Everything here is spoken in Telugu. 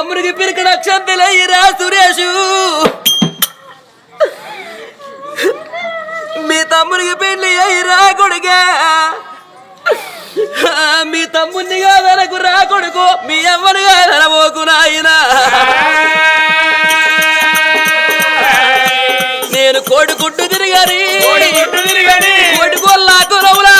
తమ్ముడికి పిరికడ అక్షంతలయ్యిరా సురేషు మీ తమ్ముడికి పెళ్లి అయ్యిరా కొడుగా మీ తమ్ముడిని కాదనకు రా కొడుకు మీ అమ్మని కాదనబోకు నాయనా నేను కోడిగుడ్డు తిరిగాని కోడిగొల్లా కురవులా